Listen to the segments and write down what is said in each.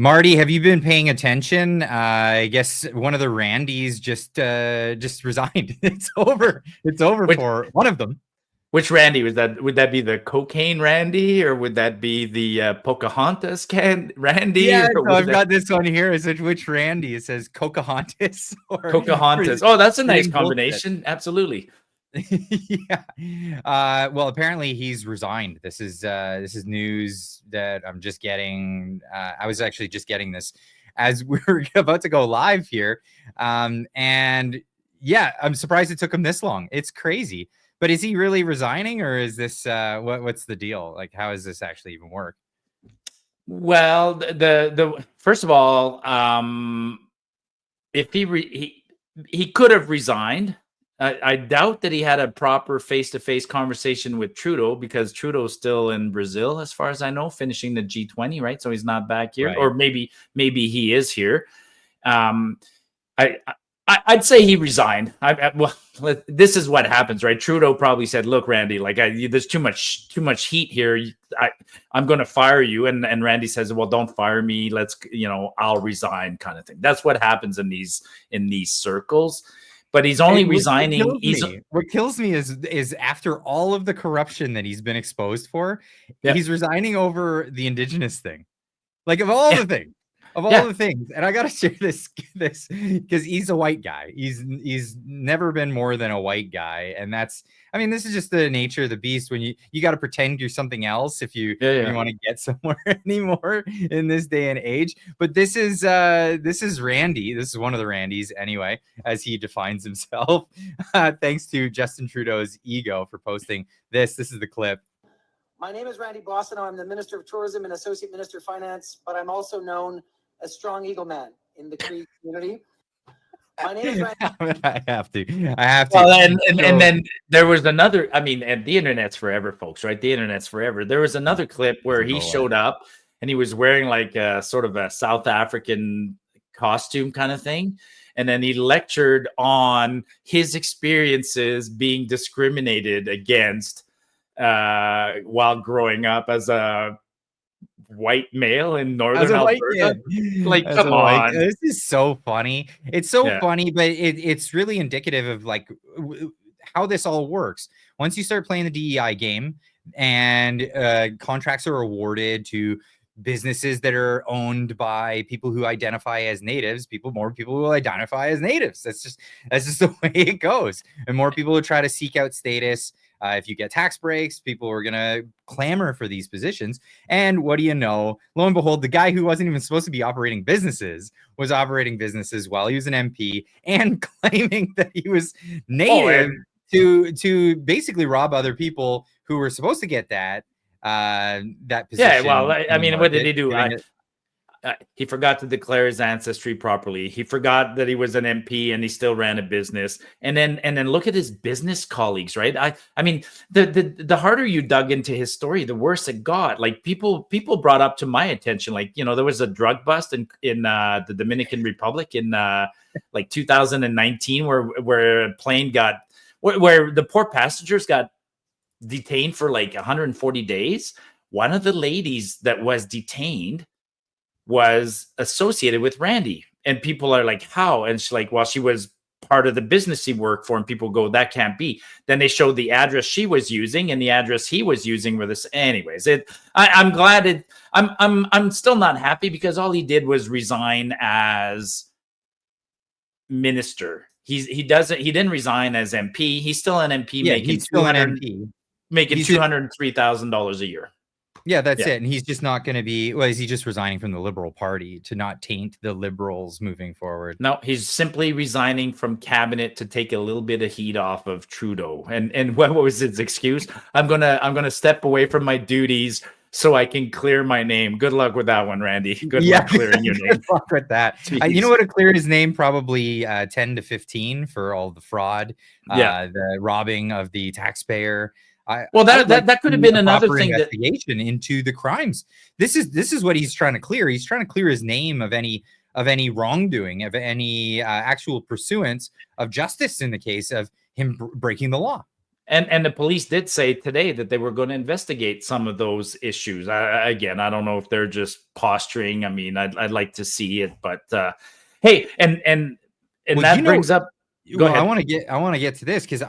Marty, have you been paying attention? I guess one of the Randys just resigned. It's over. It's over for one of them. Which Randy was that? Would that be the cocaine Randy, or would that be the Pocahontas Randy? Yeah, so I've got this one here. It says which Randy? It says Pocahontas or Pocahontas. Oh, that's a nice combination. Absolutely. Yeah. Well, apparently he's resigned. This is news that I'm just getting. I was actually just getting this as we were about to go live here. And yeah, I'm surprised it took him this long. It's crazy. But is he really resigning, or is this what's the deal? Like, how does this actually even work? Well, the first of all, if he could have resigned. I doubt that he had a proper face-to-face conversation with Trudeau, because Trudeau's still in Brazil, as far as I know, finishing the G20, right? So he's not back here, right. Or maybe he is here. I'd say he resigned. Well, this is what happens, right? Trudeau probably said, "Look, Randy, like there's too much heat here. I'm going to fire you." And Randy says, "Well, don't fire me. I'll resign," kind of thing. That's what happens in these circles. But he's only resigning. What kills me is after all of the corruption that he's been exposed for, he's resigning over the Indigenous thing. Like, of all the things. Of all the things, and I gotta share this because he's a white guy. He's never been more than a white guy, and this is just the nature of the beast. When you got to pretend you're something else if you want to get somewhere anymore in this day and age. But this is Randy. This is one of the Randys anyway, as he defines himself. Thanks to Justin Trudeau's ego for posting this. This is the clip. My name is Randy Boissonnault. I'm the Minister of Tourism and Associate Minister of Finance, but I'm also known as Strong Eagle Man in the Cree community. My name is Randy. I have to. Well, and then there was another. And the internet's forever, folks, right? The internet's forever. There was another clip where he showed up and he was wearing like a sort of a South African costume kind of thing. And then he lectured on his experiences being discriminated against while growing up as a white male in northern Alberta. Like, come on. This is so funny. It's so funny, but it's really indicative of like how this all works. Once you start playing the DEI game and contracts are awarded to businesses that are owned by people who identify as natives, more people will identify as natives. That's just the way it goes. And more people will try to seek out status. If you get tax breaks, people are going to clamor for these positions. And what do you know? Lo and behold, the guy who wasn't even supposed to be operating businesses was operating businesses while he was an MP and claiming that he was native to basically rob other people who were supposed to get that position. Yeah, well, what did he do? He forgot to declare his ancestry properly. He forgot that he was an MP and he still ran a business. And then look at his business colleagues, right? The harder you dug into his story, the worse it got. Like people brought up to my attention, like, there was a drug bust in the Dominican Republic in like 2019 where a plane where the poor passengers got detained for like 140 days. One of the ladies that was detained was associated with Randy, and people are like, how? And she's like, well, she was part of the business he worked for, and people go, that can't be. Then they showed the address she was using and the address he was using were this. Anyways, I'm glad I'm still not happy because all he did was resign as minister. He didn't resign as MP. He's still an MP, making $203,000 a year. Yeah, that's it. And he's just not going to be, is he just resigning from the Liberal Party to not taint the Liberals moving forward? No, he's simply resigning from cabinet to take a little bit of heat off of Trudeau. And what was his excuse? I'm gonna step away from my duties so I can clear my name. Good luck with that one, Randy. Good luck clearing your name. Good luck with that. You know what would clear his name? Probably 10 to 15 for all the fraud, the robbing of the taxpayer. That could have been another thing. Investigation into the crimes. This is what he's trying to clear. He's trying to clear his name of any wrongdoing, of any actual pursuance of justice in the case of him breaking the law. And the police did say today that they were going to investigate some of those issues. Again, I don't know if they're just posturing. I mean, I'd like to see it, but hey, and Well, that brings up. Go well, ahead. I want to get to this because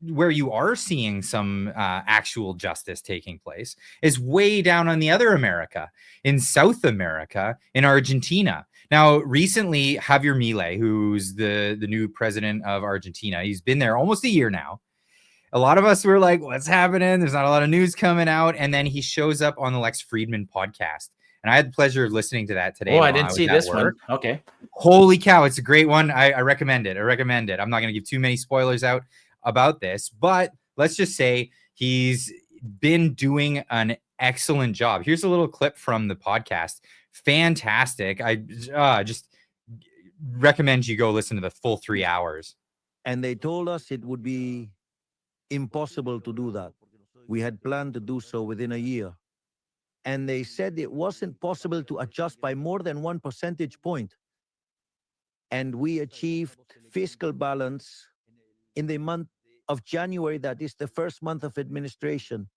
where you are seeing some actual justice taking place is way down on the other America, in South America, in Argentina. Now, recently, Javier Milei, who's the new president of Argentina, he's been there almost a year now. A lot of us were like, what's happening? There's not a lot of news coming out. And then he shows up on the Lex Friedman podcast. And I had the pleasure of listening to that today. Oh, I didn't see this one. Okay. Holy cow. It's a great one. I recommend it. I recommend it. I'm not going to give too many spoilers out about this, but let's just say he's been doing an excellent job. Here's a little clip from the podcast. Fantastic. I just recommend you go listen to the full 3 hours. And they told us it would be impossible to do that. We had planned to do so within a year. And they said it wasn't possible to adjust by more than 1 percentage point. And we achieved fiscal balance in the month of January. That is the first month of administration.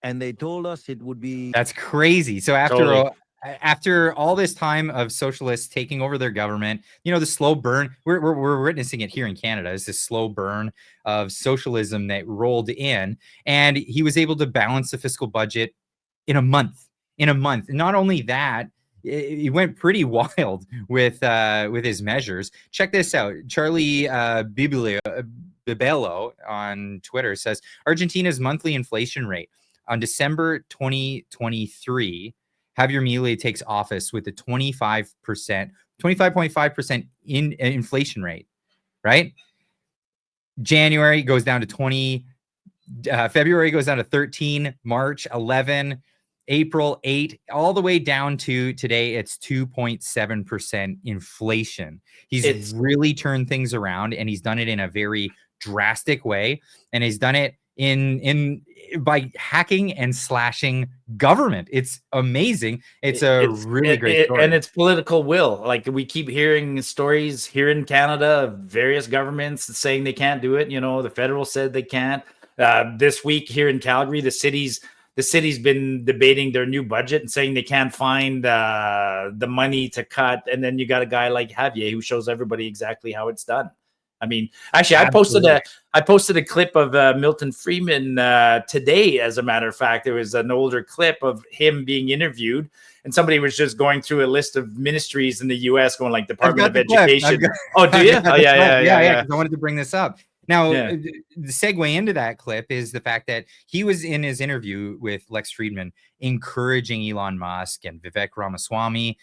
And they told us it would be... That's crazy. So after all this time of socialists taking over their government, you know, the slow burn, we're witnessing it here in Canada, is this slow burn of socialism that rolled in, and he was able to balance the fiscal budget in a month. And not only that, he went pretty wild with his measures. Check this out. Charlie Bibello on Twitter says Argentina's monthly inflation rate on December 2023, Javier Milei takes office with a 25.5% in inflation rate, right? January goes down to 20, February goes down to 13, March 11, April 8, all the way down to today. It's 2.7% inflation. He's really turned things around, and he's done it in a very drastic way, and he's done it by hacking and slashing government. It's amazing. It's really great story. And it's political will. Like, we keep hearing stories here in Canada of various governments saying they can't do it. You know, the federal said they can't. This week here in Calgary, the city's been debating their new budget and saying they can't find the money to cut. And then you got a guy like Javier who shows everybody exactly how it's done. I mean, actually, I posted a clip of Milton Freidman today. As a matter of fact, there was an older clip of him being interviewed, and somebody was just going through a list of ministries in the U.S., going like Department of Education. Oh, do you? Oh, yeah. I wanted to bring this up. Now, the segue into that clip is the fact that he was in his interview with Lex Friedman encouraging Elon Musk and Vivek Ramaswamy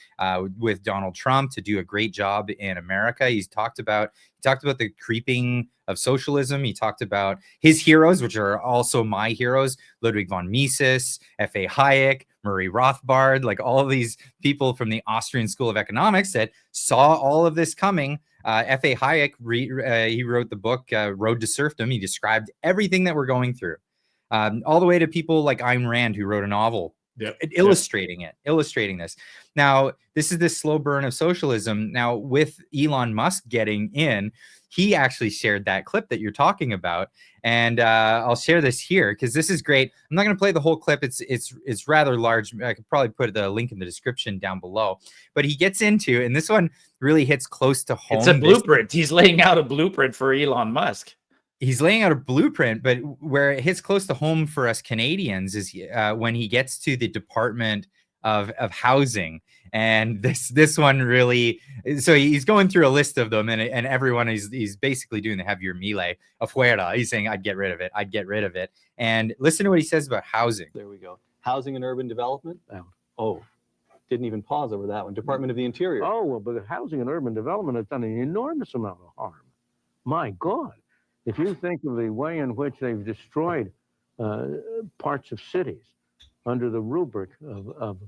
with Donald Trump to do a great job in America. He talked about the creeping of socialism. He talked about his heroes, which are also my heroes, Ludwig von Mises, F.A. Hayek, Murray Rothbard, like all of these people from the Austrian School of Economics that saw all of this coming. F.A. Hayek, he wrote the book Road to Serfdom. He described everything that we're going through, all the way to people like Ayn Rand, who wrote a novel illustrating this. Now, this is this slow burn of socialism. Now, with Elon Musk getting in, he actually shared that clip that you're talking about, and I'll share this here because this is great. I'm not going to play the whole clip. It's rather large. I could probably put the link in the description down below. But he gets into, and this one really hits close to home. It's a blueprint. He's laying out a blueprint for Elon Musk. He's laying out a blueprint, but where it hits close to home for us Canadians is when he gets to the Department of Housing. And this one really, so he's going through a list of them, and everyone he's basically doing the Javier Milei afuera. He's saying, I'd get rid of it. And listen to what he says about housing. There we go. Housing and urban development. Oh, didn't even pause over that one. Department of the Interior. Oh, well, but housing and urban development has done an enormous amount of harm. My God. If you think of the way in which they've destroyed parts of cities under the rubric of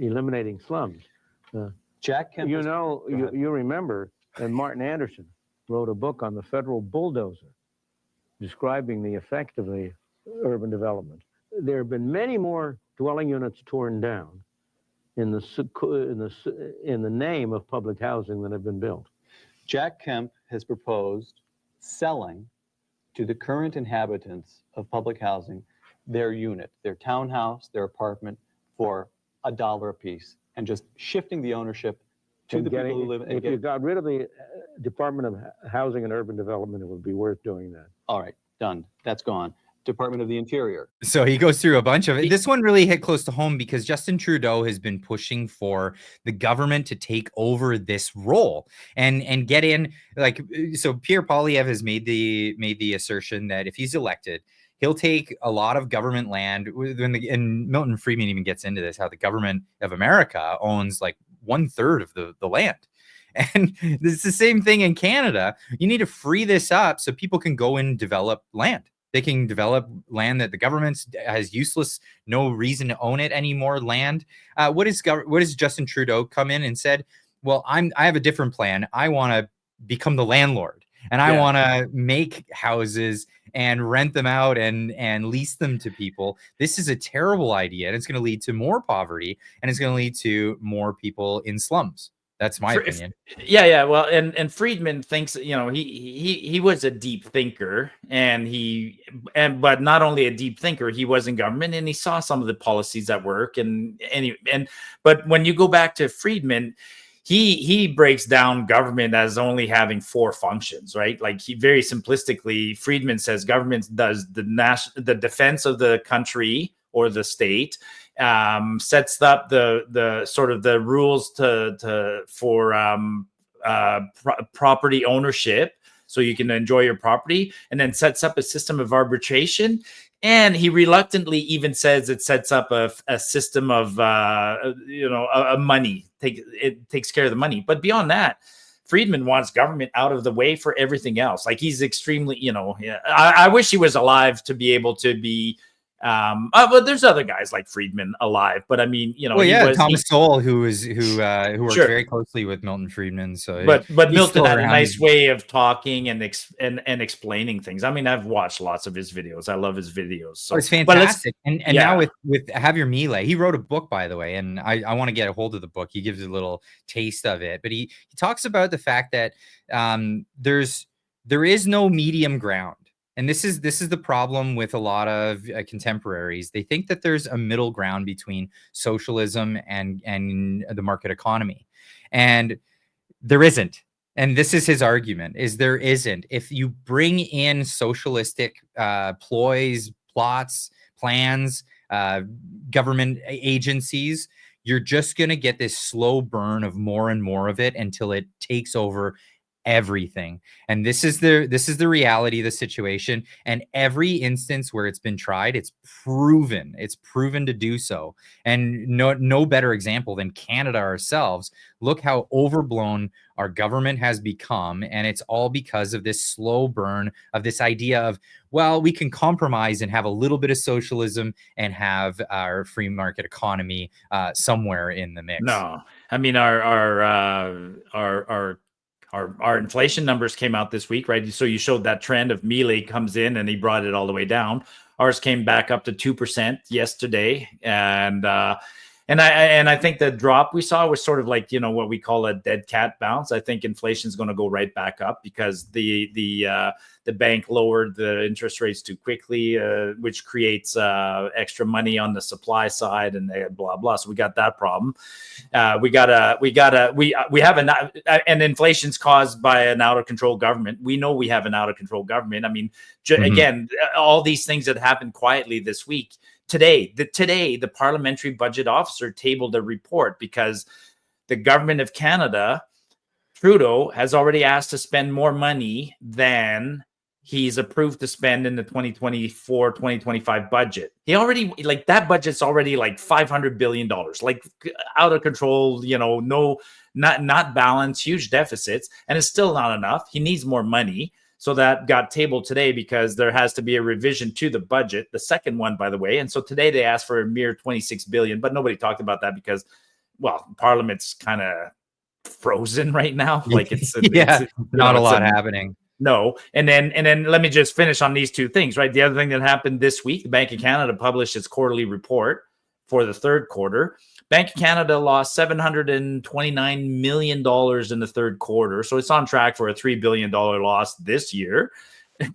eliminating slums. Jack Kemp, you know, you remember, and Martin Anderson wrote a book on the federal bulldozer describing the effect of the urban development. There have been many more dwelling units torn down in the name of public housing that have been built. Jack Kemp has proposed selling to the current inhabitants of public housing their unit, their townhouse, their apartment for $1 a piece, and just shifting the ownership to the people who live in. If you got rid of the Department of Housing and Urban Development, it would be worth doing that. All right, done. That's gone. Department of the Interior. So he goes through a bunch of it. This one really hit close to home because Justin Trudeau has been pushing for the government to take over this role and get in. Like, so Pierre Poilievre has made the assertion that if he's elected, he'll take a lot of government land. And Milton Freidman even gets into this, how the government of America owns like 1/3 of the land. And it's the same thing in Canada. You need to free this up so people can go and develop land. They can develop land that the government has useless, no reason to own it anymore. Land. What does Justin Trudeau come in and said? Well, I have a different plan. I want to become the landlord, and I want to make houses and rent them out and lease them to people. This is a terrible idea, and it's going to lead to more poverty, and it's going to lead to more people in slums. That's my opinion. Yeah. Well, and Friedman thinks, he was a deep thinker, but not only a deep thinker, he was in government and he saw some of the policies at work. But when you go back to Friedman, he breaks down government as only having 4 functions, right? Like he very simplistically, Friedman says government does the defense of the country or the state, sets up the sort of the rules for property ownership, so you can enjoy your property, and then sets up a system of arbitration. And he reluctantly even says it sets up a system of a money. It takes care of the money. But beyond that, Friedman wants government out of the way for everything else. Like he's extremely, I wish he was alive to be able to be. But there's other guys like Friedman alive, but I mean, Thomas Sowell, who worked very closely with Milton Freidman. So, but Milton had a nice way of talking and explaining things. I mean, I've watched lots of his videos. I love his videos. So it's fantastic. And now with Javier Milei, he wrote a book, by the way, and I want to get a hold of the book. He gives a little taste of it, but he talks about the fact that there is no medium ground. And this is the problem with a lot of contemporaries. They think that there's a middle ground between socialism and the market economy, and there isn't. And this is his argument: is there isn't. If you bring in socialistic ploys, plots, plans, government agencies, you're just going to get this slow burn of more and more of it until it takes over everything. And this is the reality of the situation. And every instance where it's been tried, it's proven to do so. And no better example than Canada ourselves. Look how overblown our government has become. And it's all because of this slow burn of this idea of, well, we can compromise and have a little bit of socialism and have our free market economy somewhere in the mix. No, I mean, our inflation numbers came out this week, right? So you showed that trend of Milei comes in and he brought it all the way down. Ours came back up to 2% yesterday, and I think the drop we saw was sort of like what we call a dead cat bounce. I think inflation is going to go right back up because the bank lowered the interest rates too quickly, which creates extra money on the supply side and blah blah. So we got that problem. We have and inflation's caused by an out of control government. We know we have an out of control government. I mean, again, all these things that happened quietly this week. Today, the parliamentary budget officer tabled a report because the government of Canada, Trudeau, has already asked to spend more money than he's approved to spend in the 2024-2025 budget. He already, like, that budget's already like $500 billion, like out of control, not balanced, huge deficits, and it's still not enough. He needs more money. So that got tabled today because there has to be a revision to the budget, the second one, by the way. And so today they asked for a mere $26 billion, but nobody talked about that because, well, Parliament's kind of frozen right now. Like it's not a lot happening. No. And then let me just finish on these two things, right? The other thing that happened this week, the Bank of Canada published its quarterly report for the third quarter. Bank of Canada lost $729 million in the third quarter. So it's on track for a $3 billion loss this year.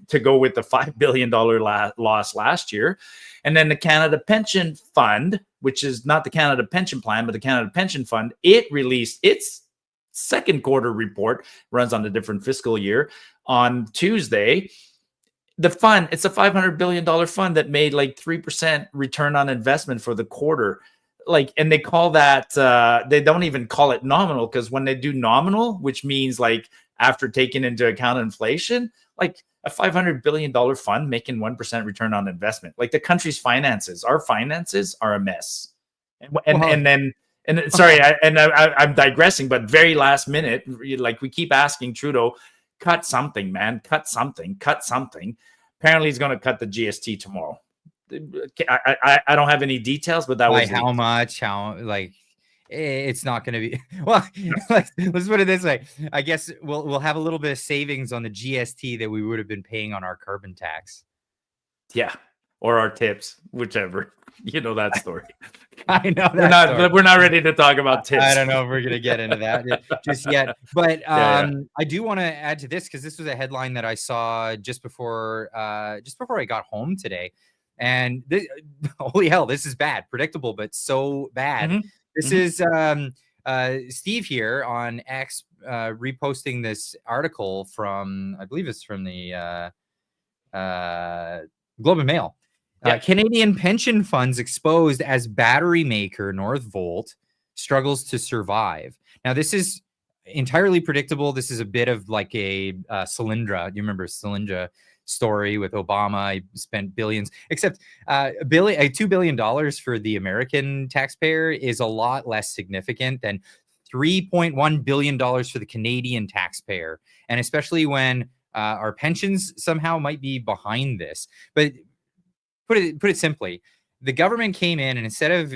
to go with the $5 billion loss last year. And then the Canada Pension Fund, which is not the Canada Pension Plan, but the Canada Pension Fund, it released its second quarter report, runs on a different fiscal year, on Tuesday. The fund, it's a $500 billion fund that made like 3% return on investment for the quarter. Like, and they call that, they don't even call it nominal, because when they do nominal, which means like after taking into account inflation, like a $500 billion fund making 1% return on investment, like the country's finances, our finances are a mess. And sorry, I'm digressing, but very last minute, like we keep asking Trudeau, cut something, man, cut something. Apparently he's going to cut the GST tomorrow. I don't have any details, but that was how much, like, it's not going to be, well, let's put it this way. I guess we'll have a little bit of savings on the GST that we would have been paying on our carbon tax. Yeah. Or our tips, whichever. You know that story. I know we're not ready to talk about tips. I don't know if we're going to get into that just yet. But I do want to add to this, because this was a headline that I saw just before I got home today. And this, holy hell, this is bad. Predictable, but so bad. Mm-hmm. This is Steve here on X reposting this article from, I believe it's from the Globe and Mail. Canadian pension funds exposed as battery maker Northvolt struggles to survive. Now, this is entirely predictable. This is a bit of like a Solyndra. Do you remember Solyndra story with Obama? He spent billions, except $2 billion for the American taxpayer is a lot less significant than $3.1 billion for the Canadian taxpayer. And especially when our pensions somehow might be behind this. But put it simply, the government came in, and instead of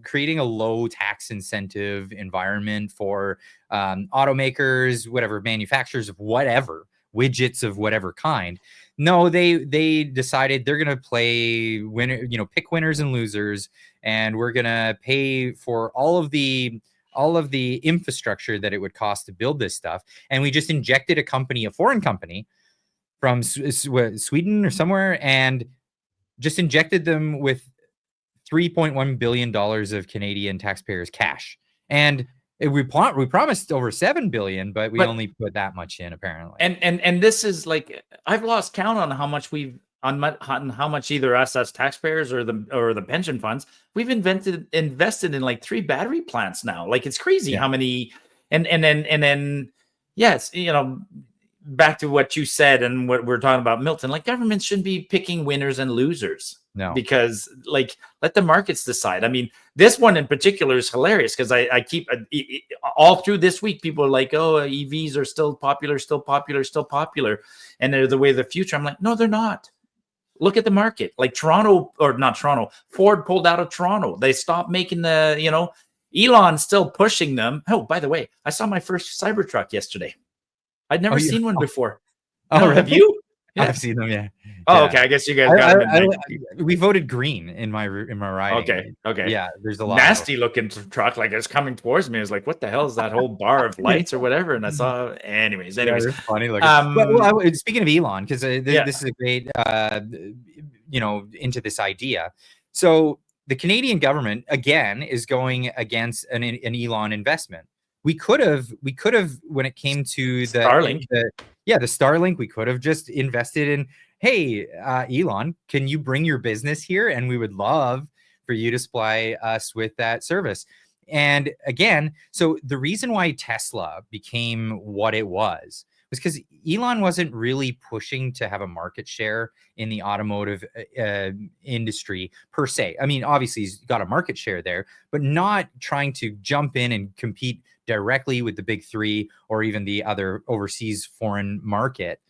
creating a low tax incentive environment for automakers, whatever, manufacturers of whatever, widgets of whatever kind, no, they decided they're going to play winner, pick winners and losers, and we're going to pay for all of the infrastructure that it would cost to build this stuff. And we just injected a foreign company from Sweden or somewhere, and just injected them with $3.1 billion of Canadian taxpayers' cash. And we promised over $7 billion, but we only put that much in, apparently. And this is like, I've lost count on how much how much either us as taxpayers or the pension funds we've invested in like 3 battery plants now. Like, it's crazy how many. And then yes, back to what you said and what we're talking about, Milton, like, governments shouldn't be picking winners and losers. No, because like, let the markets decide. I mean, this one in particular is hilarious, because I keep all through this week, people are like, oh, EVs are still popular, and they're the way of the future. I'm like, no, they're not. Look at the market. Like Ford pulled out of Toronto. They stopped making Elon's still pushing them. Oh, by the way, I saw my first Cybertruck yesterday. I'd never seen one before. Oh, have you? Yeah. I've seen them. Yeah. Oh, okay. I guess you guys got them. We voted green in my riding. Okay. Yeah. There's a lot nasty looking truck. Like, it's coming towards me. I was like, what the hell is that whole bar of lights or whatever? And I saw, anyways, it's funny looking. Speaking of Elon, because this is a great, into this idea. So the Canadian government again is going against an Elon investment. We could have, when it came to the Starlink. the Starlink, we could have just invested in, hey, Elon, can you bring your business here? And we would love for you to supply us with that service. And again, so the reason why Tesla became what it was because Elon wasn't really pushing to have a market share in the automotive industry per se. I mean, obviously he's got a market share there, but not trying to jump in and compete directly with the big 3 or even the other overseas foreign market.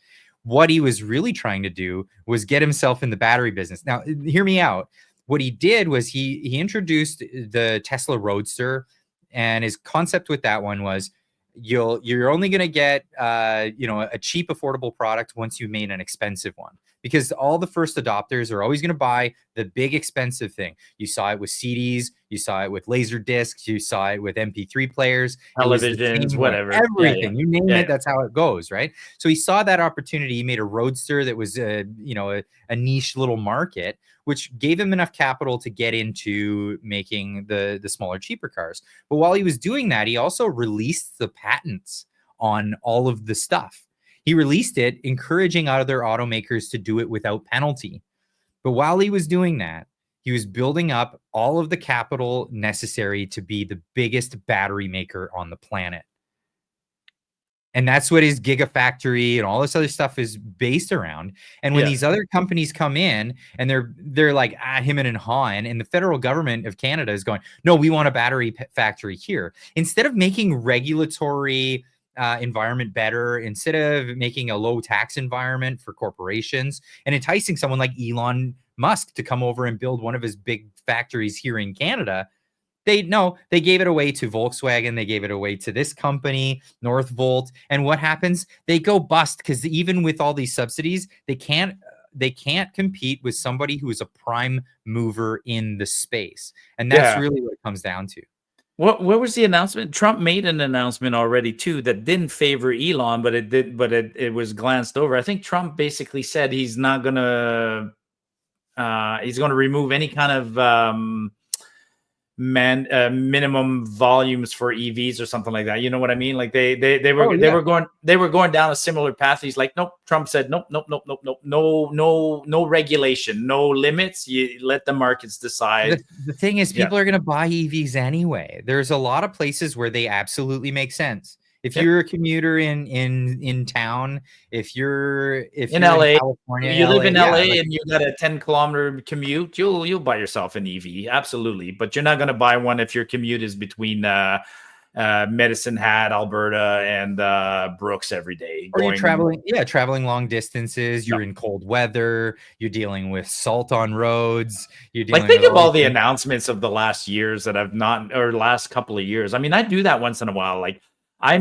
What he was really trying to do was get himself in the battery business. Now, hear me out. What he did was he introduced the Tesla Roadster, and his concept with that one was you're only going to get a cheap, affordable product once you've made an expensive one, because all the first adopters are always going to buy the big expensive thing. You saw it with CDs. You saw it with laser discs. You saw it with MP3 players, televisions, whatever. Everything, you name it, that's how it goes, right? So he saw that opportunity. He made a roadster that was a niche little market, which gave him enough capital to get into making the smaller, cheaper cars. But while he was doing that, he also released the patents on all of the stuff. He released it, encouraging other automakers to do it without penalty. But while he was doing that, he was building up all of the capital necessary to be the biggest battery maker on the planet. And that's what his gigafactory and all this other stuff is based around. And when these other companies come in and they're like, him and Han, and the federal government of Canada is going, no, we want a battery factory here. Instead of making regulatory environment better, instead of making a low tax environment for corporations and enticing someone like Elon Musk to come over and build one of his big factories here in Canada, they gave it away to Volkswagen. They gave it away to this company, Northvolt. And what happens? They go bust because even with all these subsidies, they can't compete with somebody who is a prime mover in the space. And that's really what it comes down to. What was the announcement? Trump made an announcement already too that didn't favor Elon, but it was glanced over. I think Trump basically said he's not gonna remove any kind of minimum volumes for EVs or something like that. You know what I mean? Like they were going down a similar path. He's like, nope. Trump said, nope, no regulation, no limits. You let the markets decide. The thing is, people are going to buy EVs anyway. There's a lot of places where they absolutely make sense. If you're a commuter in town, if you're in LA, in California, you live in LA and you got a 10-kilometer commute, you'll buy yourself an EV, absolutely. But you're not going to buy one if your commute is between Medicine Hat, Alberta, and Brooks every day. Or you're traveling long distances. You're in cold weather. You're dealing with salt on roads. You're dealing think of all the announcements of the last years that last couple of years. I mean, I do that once in a while. Like I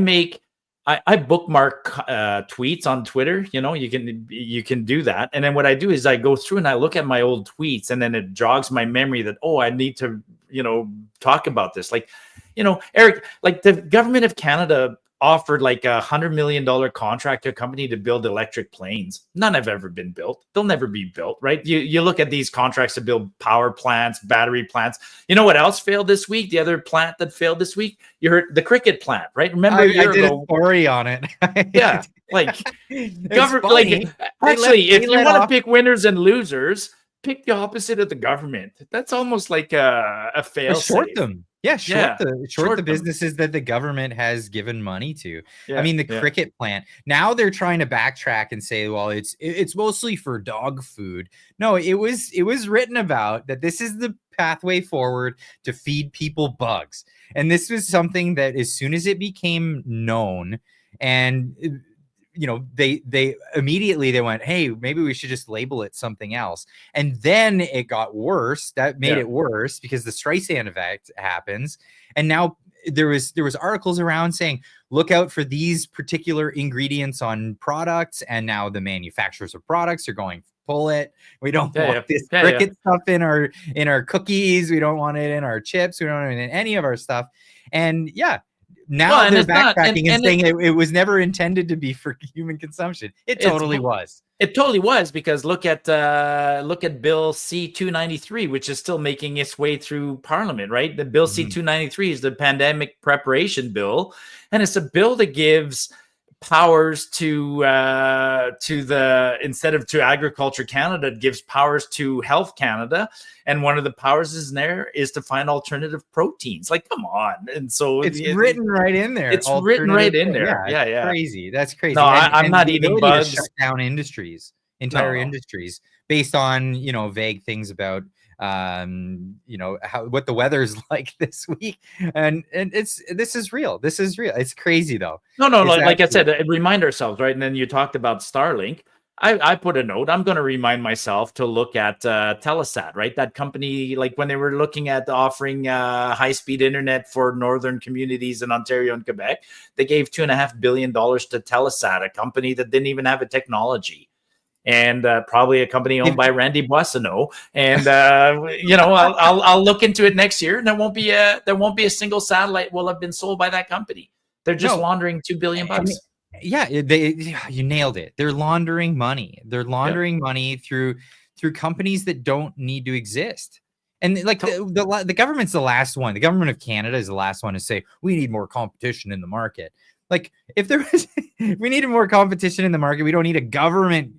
bookmark tweets on Twitter. You can do that. And then what I do is I go through and I look at my old tweets, and then it jogs my memory that, I need to, talk about this. Like, Eric, like the government of Canada offered like $100 million contract to a company to build electric planes. None have ever been built. They'll never be built, right? You look at these contracts to build power plants, battery plants. You know what else failed this week? The other plant that failed this week? You heard the cricket plant, right? Remember I did a story on it. Yeah, like government. Like actually, if you want to pick winners and losers, pick the opposite of the government. That's almost like a fail. Short them. Yeah, short the businesses that the government has given money to. I mean, the cricket plant. Now they're trying to backtrack and say, well, it's mostly for dog food. No, it was written about that this is the pathway forward to feed people bugs. And this was something that as soon as it became known, and they immediately went, hey, maybe we should just label it something else. And then it got worse. That made it worse because the Streisand effect happens. And now there was articles around saying, look out for these particular ingredients on products. And now the manufacturers of products are going, pull it. We don't want this cricket stuff in our cookies. We don't want it in our chips. We don't want it in any of our stuff. And now they're backtracking and saying it was never intended to be for human consumption. It totally was. It totally was, because look at Bill C-293, which is still making its way through Parliament, right? The Bill C-293 is the pandemic preparation bill, and it's a bill that gives powers to instead of to Agriculture Canada, it gives powers to Health Canada, and one of the powers is to find alternative proteins. Like, come on! And so it's written right in there. It's written right in there. Yeah. Crazy. That's crazy. No, I'm not eating bugs. Shut down entire industries based on vague things about what the weather is like this week, and this is real. It's crazy though. No, like I said, remind ourselves, right? And then you talked about Starlink. I put a note. I'm going to remind myself to look at Telesat, right? That company, like when they were looking at offering high-speed internet for northern communities in Ontario and Quebec, they gave $2.5 billion to Telesat, a company that didn't even have a technology. and probably a company owned by Randy Boissonneaux. And you know, I'll look into it next year, and there won't be a single satellite will have been sold by that company. They're just laundering $2 billion. Yeah, you nailed it. They're laundering money. They're laundering money through companies that don't need to exist. And like the government's the last one. The government of Canada is the last one to say we need more competition in the market. Like if we needed more competition in the market, we don't need a government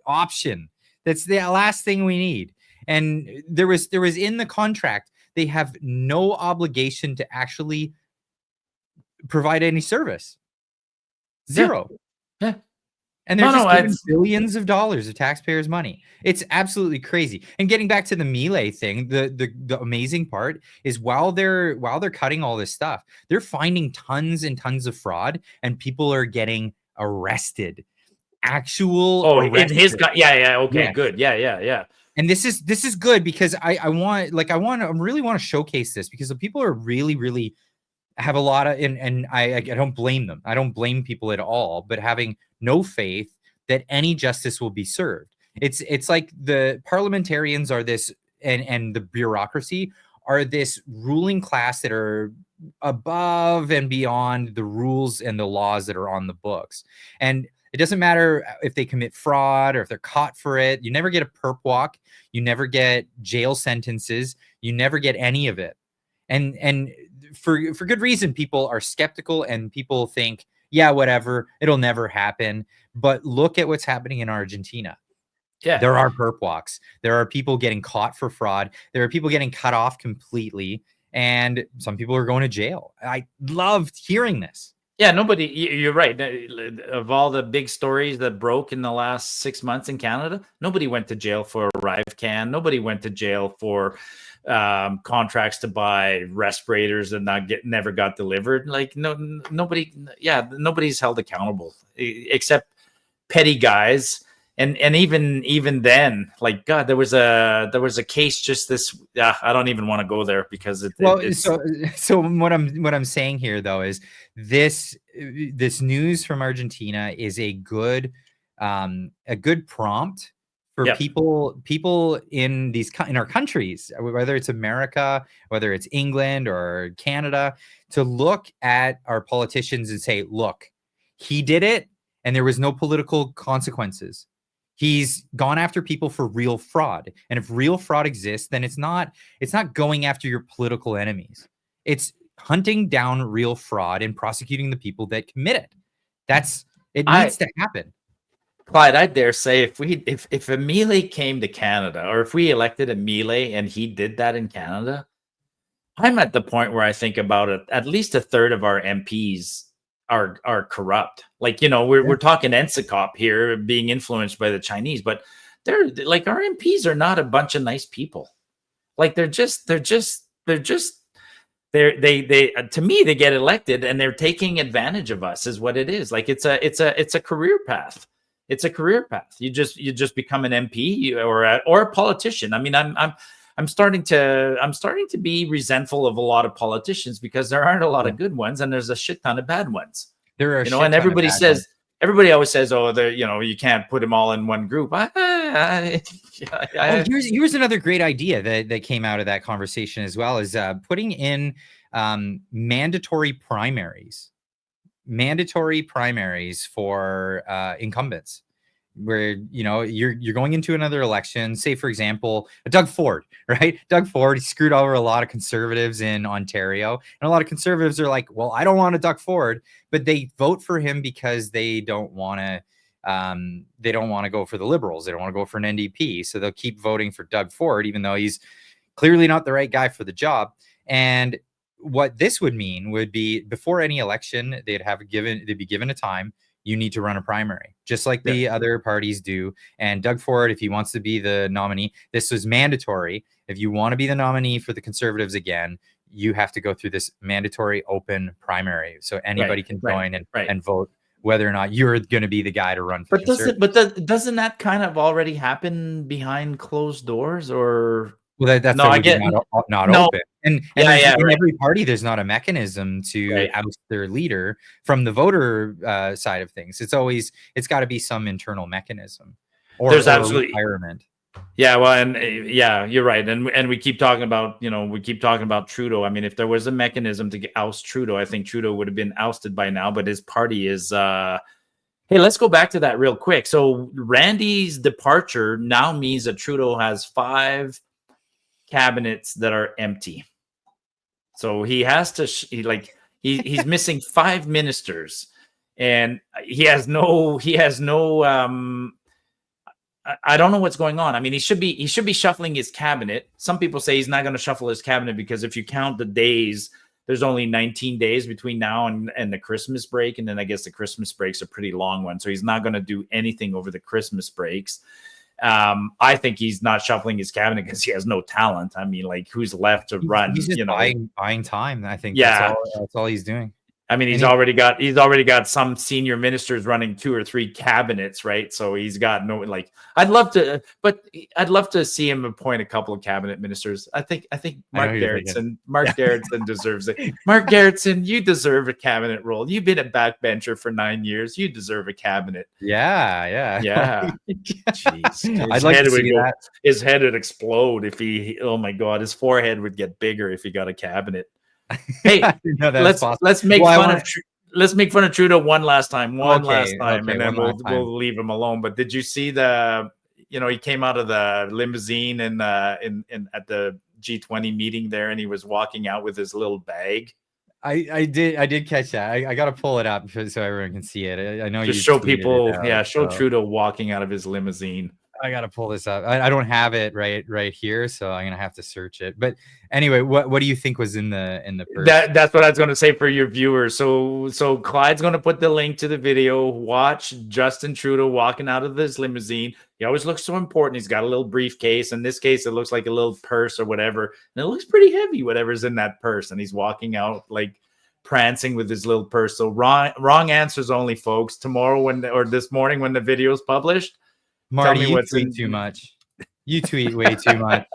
option. That's the last thing we need. And there was in the contract, they have no obligation to actually provide any service. Zero. Yeah. And they're just giving billions of dollars of taxpayers' money. It's absolutely crazy. And getting back to the Milei thing, the amazing part is while they're cutting all this stuff, they're finding tons and tons of fraud, and people are getting arrested. In his good. Yeah. And this is good because I really want to showcase this because the people are really have a lot of, and I don't blame them. I don't blame people at all, but having no faith that any justice will be served. It's like the parliamentarians are this, and the bureaucracy are this ruling class that are above and beyond the rules and the laws that are on the books. And it doesn't matter if they commit fraud or if they're caught for it. You never get a perp walk. You never get jail sentences. You never get any of it. And for good reason, people are skeptical and people think, yeah, whatever, it'll never happen. But look at what's happening in Argentina. Yeah, there are perp walks. There are people getting caught for fraud. There are people getting cut off completely. And some people are going to jail. I loved hearing this. Yeah, you're right. Of all the big stories that broke in the last 6 months in Canada, nobody went to jail for ArriveCan. Nobody went to jail for contracts to buy respirators that never got delivered. Like nobody's held accountable except petty guys. And even then, like God, there was a case just this. I don't even want to go there because so what I'm saying here though is this news from Argentina is a good prompt for people in our countries, whether it's America, whether it's England or Canada, to look at our politicians and say, look, he did it and there was no political consequences. He's gone after people for real fraud. And if real fraud exists, then it's not going after your political enemies. It's hunting down real fraud and prosecuting the people that commit it. It needs to happen. Clyde, I dare say if a Milei came to Canada, or if we elected a Milei and he did that in Canada, I'm at the point where I think about it. At least a third of our MPs are corrupt. Like, you know, we're talking NSICOP here being influenced by the Chinese, but they're like, our MPs are not a bunch of nice people. Like they to me, they get elected and they're taking advantage of us is what it is. Like it's a career path. It's a career path. You just become an MP or a politician. I mean, I'm starting to be resentful of a lot of politicians because there aren't a lot of good ones and there's a shit ton of bad ones. There are, and everybody always says, oh, you can't put them all in one group. Here's another great idea that came out of that conversation as well, is putting in mandatory primaries for incumbents, where you're going into another election. Say, for example, Doug Ford, right? Doug Ford, he screwed over a lot of conservatives in Ontario, and a lot of conservatives are like, well, I don't want a Doug Ford, but they vote for him because they don't want to go for the Liberals. They don't want to go for an NDP, so they'll keep voting for Doug Ford, even though he's clearly not the right guy for the job. And what this would mean would be, before any election, they'd be given a time. You need to run a primary, just like the other parties do. And Doug Ford, if he wants to be the nominee, this was mandatory. If you want to be the nominee for the Conservatives again, you have to go through this mandatory open primary. So anybody can join and vote whether or not you're going to be the guy to run for Conservatives. Doesn't that kind of already happen behind closed doors? Or well, that's not open. And in every party, there's not a mechanism to oust their leader from the voter side of things. It's got to be some internal mechanism. There's absolutely retirement. Yeah, well, and yeah, you're right, and we keep talking about Trudeau. I mean, if there was a mechanism to oust Trudeau, I think Trudeau would have been ousted by now. But his party is. Hey, let's go back to that real quick. So Randy's departure now means that Trudeau has 5 cabinets that are empty. So he has to he's missing 5 ministers, and he has no I don't know what's going on. I mean, he should be shuffling his cabinet. Some people say he's not going to shuffle his cabinet because if you count the days, there's only 19 days between now and the Christmas break. And then I guess the Christmas break's a pretty long one. So he's not going to do anything over the Christmas breaks. I think he's not shuffling his cabinet because he has no talent. I mean, like, who's left to run? He's just buying time. I think yeah, that's all he's doing. I mean, he's already got some senior ministers running 2 or 3 cabinets, right? So he's got no I'd love to see him appoint a couple of cabinet ministers. I think Mark Gerritsen deserves it. Mark Gerritsen, you deserve a cabinet role. You've been a backbencher for 9 years. You deserve a cabinet. Yeah. Jeez. I'd like to see that. His head would explode if he. Oh my God, his forehead would get bigger if he got a cabinet. Hey, let's make fun of Trudeau one last time, and then we'll leave him alone. But did you see he came out of the limousine and at the G20 meeting there, and he was walking out with his little bag. I did catch that. I got to pull it up so everyone can see it. I know just show people, Trudeau walking out of his limousine. I gotta pull this up. I don't have it right here, so I'm gonna have to search it. But anyway, what do you think was in the purse? That's what I was gonna say for your viewers. So Clyde's gonna put the link to the video. Watch Justin Trudeau walking out of his limousine. He always looks so important. He's got a little briefcase. In this case, it looks like a little purse or whatever, and it looks pretty heavy, whatever's in that purse. And he's walking out like prancing with his little purse. So wrong answers only, folks. Tomorrow this morning when the video is published. Marty, you tweet too much. You tweet way too much.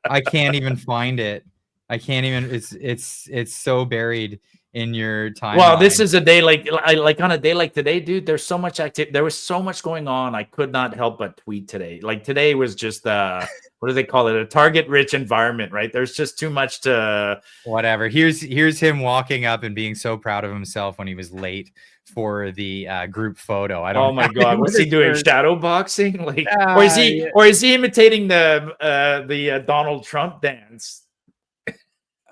I can't even find it. I can't even. It's so buried in your timeline. Well, this is a day like on a day like today, dude. There's so much activity. There was so much going on. I could not help but tweet today. Like today was just what do they call it? A target-rich environment, right? There's just too much to. Whatever. Here's him walking up and being so proud of himself when he was late for the group photo. Oh my God, what's he doing? Shadow boxing? Or is he imitating the Donald Trump dance?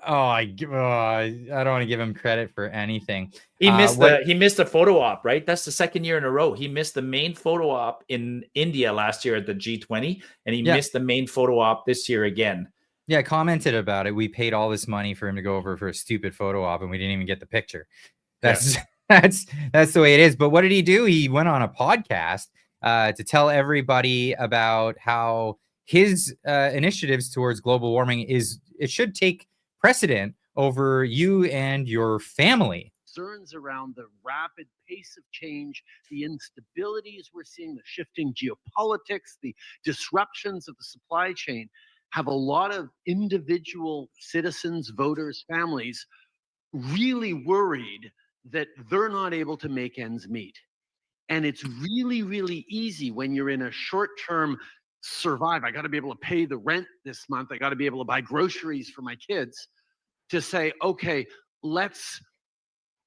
I don't want to give him credit for anything. He missed a photo op, right? That's the second year in a row. He missed the main photo op in India last year at the G20, and he missed the main photo op this year again. Yeah, I commented about it. We paid all this money for him to go over for a stupid photo op, and we didn't even get the picture. That's the way it is. But what did he do? He went on a podcast to tell everybody about how his initiatives towards global warming it should take precedent over you and your family. Concerns around the rapid pace of change, the instabilities we're seeing, the shifting geopolitics, the disruptions of the supply chain have a lot of individual citizens, voters, families really worried that they're not able to make ends meet. And it's really, really easy when you're in a short-term survive. I got to be able to pay the rent this month. I got to be able to buy groceries for my kids, to say, okay, let's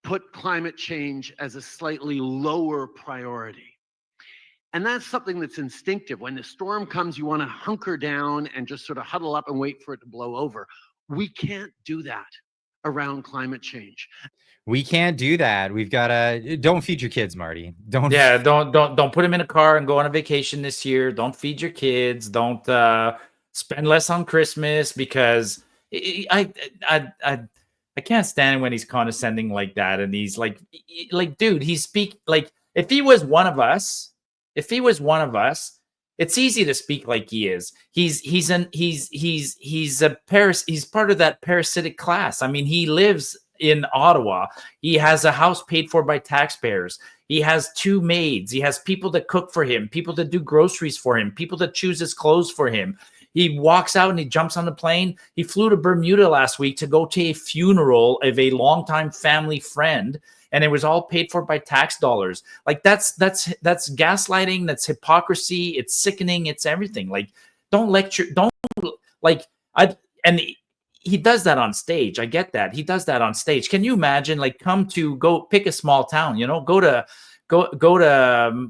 put climate change as a slightly lower priority. And that's something that's instinctive. When the storm comes, you want to hunker down and just sort of huddle up and wait for it to blow over. We can't do that around climate change. We can't do that. We've got to don't feed your kids, Marty. Don't put them in a car and go on a vacation this year. Don't feed your kids. Don't spend less on Christmas, because I can't stand when he's condescending like that. And he's like, dude, if he was one of us, it's easy to speak like he is. He's part of that parasitic class. I mean, he lives in Ottawa. He has a house paid for by taxpayers. He has 2 maids. He has people that cook for him, people that do groceries for him, people that choose his clothes for him. He walks out and he jumps on the plane. He flew to Bermuda last week to go to a funeral of a longtime family friend. and it was all paid for by tax dollars. Like that's gaslighting, that's hypocrisy, it's sickening, it's everything. Like, don't lecture, don't like and he does that on stage. I get that. He does that on stage. Can you imagine, like, go pick a small town, go to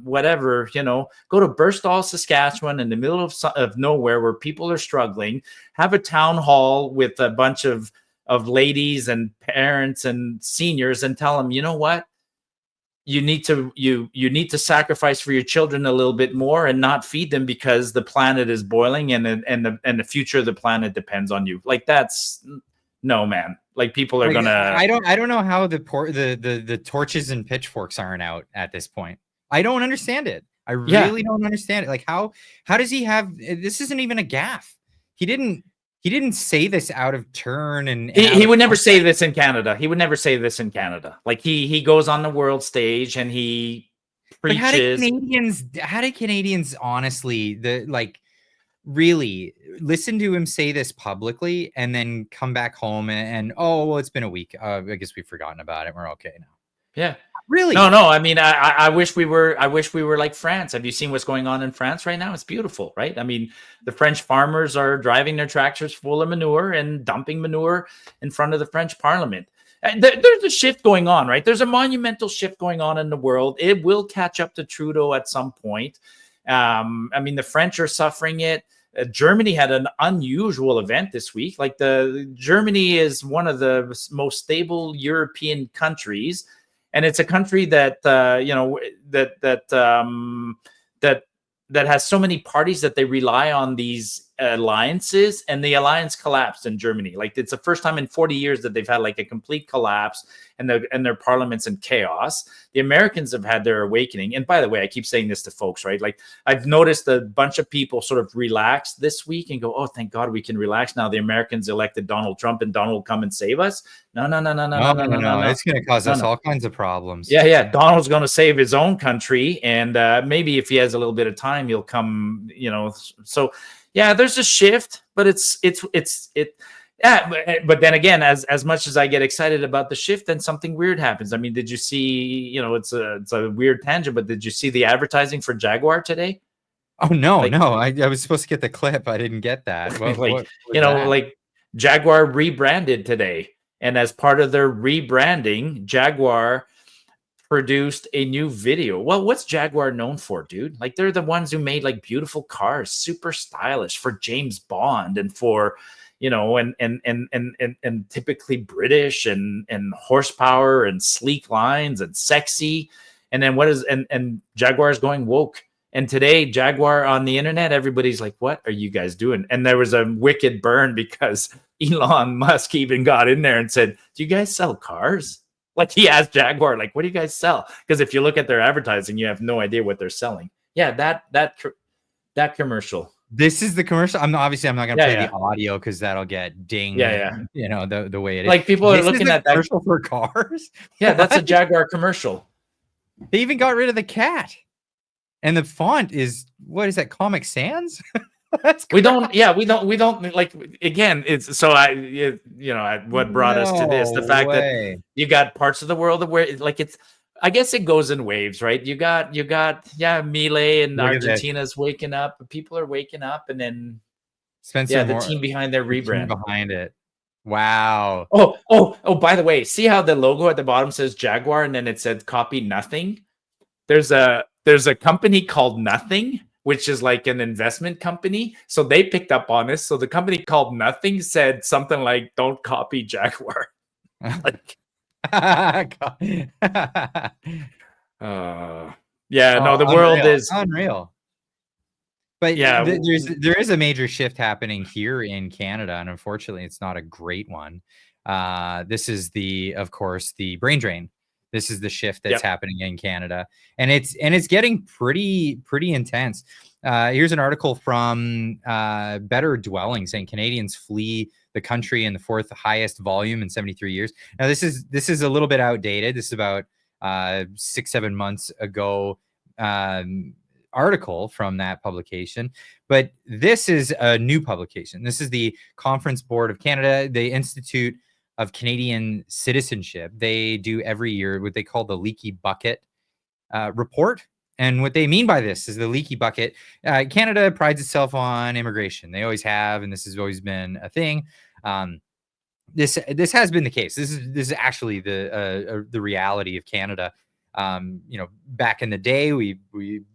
whatever, go to Burstall, Saskatchewan, in the middle of nowhere where people are struggling, have a town hall with a bunch of ladies and parents and seniors, and tell them, you know what, you need to sacrifice for your children a little bit more and not feed them because the planet is boiling and the future of the planet depends on you. Like, that's no, man. Like, people are gonna. I don't know how the torches and pitchforks aren't out at this point. I don't understand it. I really don't understand it. Like, how does he have? This isn't even a gaffe. He didn't say this out of turn, and he would never say this in Canada. He would never say this in Canada. Like, he goes on the world stage and he preaches. But how did Canadians honestly really listen to him say this publicly and then come back home and oh, well, it's been a week. I guess we've forgotten about it. We're okay now. Yeah. Really? No. I mean, I wish we were like France. Have you seen what's going on in France right now? It's beautiful, right? I mean, the French farmers are driving their tractors full of manure and dumping manure in front of the French Parliament. There's a shift going on, right? There's a monumental shift going on in the world. It will catch up to Trudeau at some point. I mean, the French are suffering it. Germany had an unusual event this week. Like, Germany is one of the most stable European countries. And it's a country that that has so many parties that they rely on these alliances, and the alliance collapsed in Germany. Like, it's the first time in 40 years that they've had like a complete collapse, and their parliament's in chaos. The Americans have had their awakening. And by the way, I keep saying this to folks, right? Like, I've noticed a bunch of people sort of relax this week and go, oh, thank God we can relax now. The Americans elected Donald Trump and Donald will come and save us. No. It's going to cause us all kinds of problems. Yeah. Donald's going to save his own country. And maybe if he has a little bit of time, he'll come, so yeah, there's a shift, but but then again, as much as I get excited about the shift, then something weird happens. I mean, did you see, it's a weird tangent, but did you see the advertising for Jaguar today? Oh, no. I was supposed to get the clip. I didn't get that. Like Jaguar rebranded today. And as part of their rebranding, Jaguar produced a new video. Well, what's Jaguar known for, dude? Like, they're the ones who made like beautiful cars, super stylish for James Bond and for, and typically British and horsepower and sleek lines and sexy. And then and Jaguar is going woke. And today, Jaguar on the internet, everybody's like, what are you guys doing? And there was a wicked burn because Elon Musk even got in there and said, do you guys sell cars? Like, he asked Jaguar, like, what do you guys sell? Because if you look at their advertising, you have no idea what they're selling. Yeah, that commercial. This is the commercial. I'm not going to play the audio because that'll get dinged. Yeah. The way it is. Like, people are looking at that commercial for cars. Yeah, that's a Jaguar commercial. They even got rid of the cat. And the font is, what is that, Comic Sans? We don't like, again, it's so what brought us to this, the fact that you got parts of the world where like I guess it goes in waves, right? You got Milei and Argentina's waking up, people are waking up, and then the team behind their rebrand behind it. Wow. Oh, by the way, see how the logo at the bottom says Jaguar and then it said copy nothing? There's a company called Nothing, which is like an investment company. So they picked up on this. So the company called Nothing said something like, don't copy Jaguar. Like, the world is unreal. But yeah, there is a major shift happening here in Canada, and unfortunately it's not a great one. This is of course the brain drain. This is the shift that's happening in Canada, and it's getting pretty intense. Here's an article from Better Dwelling saying Canadians flee the country in the fourth highest volume in 73 years. Now this is a little bit outdated. This is about 6-7 months ago article from that publication, but this is a new publication. This is the Conference Board of Canada. They institute of Canadian citizenship. They do every year what they call the Leaky bucket report. And what they mean by this is the Leaky bucket. Canada prides itself on immigration. They always have, and this has always been a thing. This has been the case. This is actually the reality of Canada. You know, back in the day, we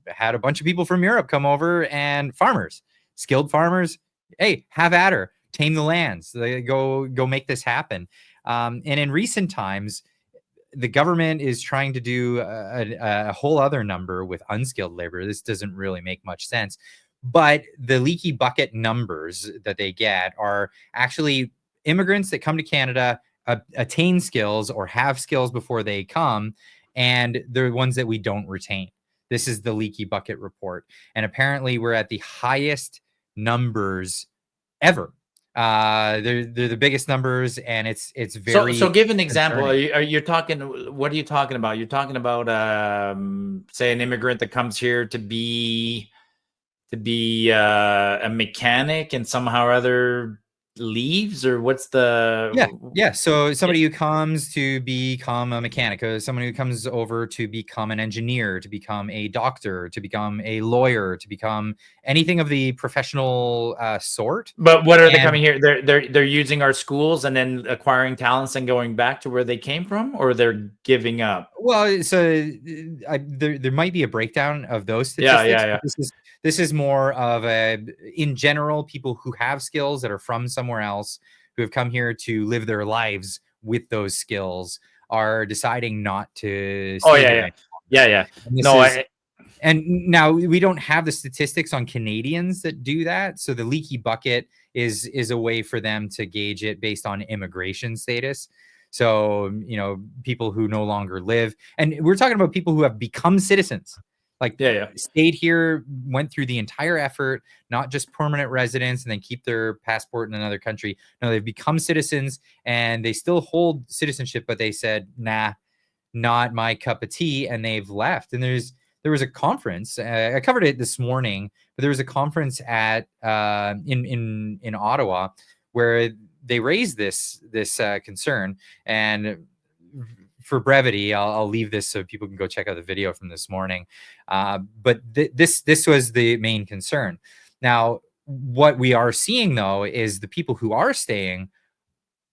had a bunch of people from Europe come over, and farmers, skilled farmers, hey, have at her, tame the lands, they go make this happen. And in recent times, the government is trying to do a whole other number with unskilled labor. This doesn't really make much sense, but the Leaky bucket numbers that they get are actually immigrants that come to Canada, attain skills or have skills before they come, and they're ones that we don't retain. This is the Leaky bucket report, and apparently we're at the highest numbers ever. They're the biggest numbers, and it's very. So give an example. Are you talking? What are you talking about? You're talking about say an immigrant that comes here to be a mechanic and somehow or other leaves, or what's the so somebody who comes to become a mechanic, someone who comes over to become an engineer, to become a doctor, to become a lawyer, to become anything of the professional sort. But what are they coming here? They're using our schools and then acquiring talents and going back to where they came from, or they're giving up? Well, so there might be a breakdown of those statistics. This is more of in general, people who have skills that are from somewhere else, who have come here to live their lives with those skills, are deciding not to. And now we don't have the statistics on Canadians that do that. So the Leaky bucket is a way for them to gauge it based on immigration status. So, you know, people who no longer live, and we're talking about people who have become citizens. Like stayed here, went through the entire effort, not just permanent residents and then keep their passport in another country. No, they've become citizens and they still hold citizenship, but they said, nah, not my cup of tea, and they've left. And there was a conference. I covered it this morning, but there was a conference at in Ottawa where they raised this concern. And for brevity, I'll leave this so people can go check out the video from this morning. But this was the main concern. Now, what we are seeing, though, is the people who are staying,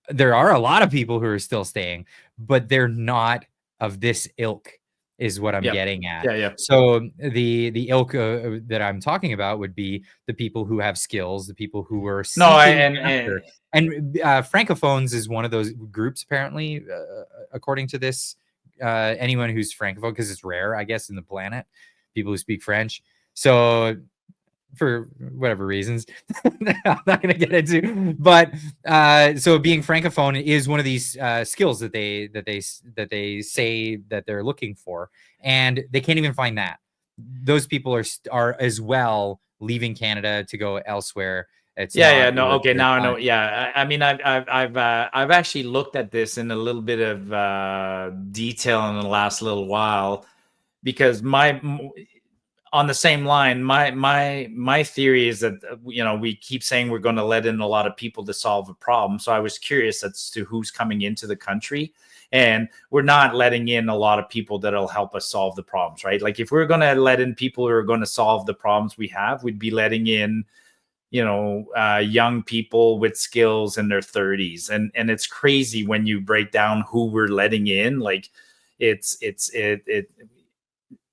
there are a lot of people who are still staying, but they're not of this ilk, is what I'm getting at. So the ilk that I'm talking about would be the people who have skills, the people who are and Francophones is one of those groups, apparently, according to this. Anyone who's Francophone, because it's rare, I guess, in the planet, people who speak French. So for whatever reasons, I'm not going to get into. But so being Francophone is one of these skills that they say that they're looking for, and they can't even find that. Those people are as well leaving Canada to go elsewhere. Now I know. I mean, I've actually looked at this in a little bit of detail in the last little while, because on the same line, my theory is that, you know, we keep saying we're going to let in a lot of people to solve a problem. So I was curious as to who's coming into the country, and we're not letting in a lot of people that'll help us solve the problems, right? Like if we're going to let in people who are going to solve the problems we have, we'd be letting in, you know, young people with skills in their 30s, and it's crazy when you break down who we're letting in. Like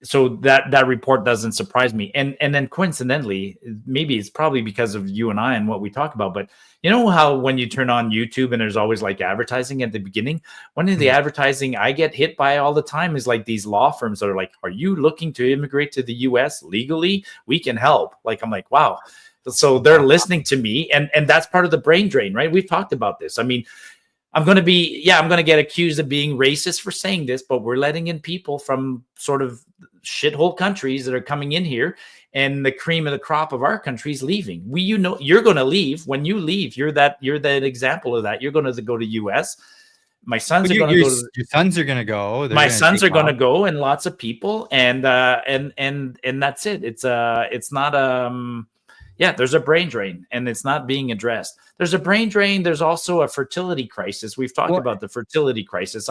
so that report doesn't surprise me. And then coincidentally, maybe it's probably because of you and I and what we talk about, but you know how when you turn on YouTube and there's always like advertising at the beginning, one of the advertising I get hit by all the time is like these law firms that are like, are you looking to immigrate to the US legally? We can help. Like, I'm like, wow. So they're listening to me, and that's part of the brain drain, right? We've talked about this. I mean, I'm going to get accused of being racist for saying this, but we're letting in people from sort of shithole countries that are coming in here, and the cream of the crop of our country is leaving. You know, you're going to leave. When you leave, you're that example of that. You're going to go to US. My sons are going to go. Your sons are going to go. My sons are going to go, and lots of people, and that's it. It's not Yeah, there's a brain drain, and it's not being addressed. There's a brain drain. There's also a fertility crisis. We've talked about the fertility crisis.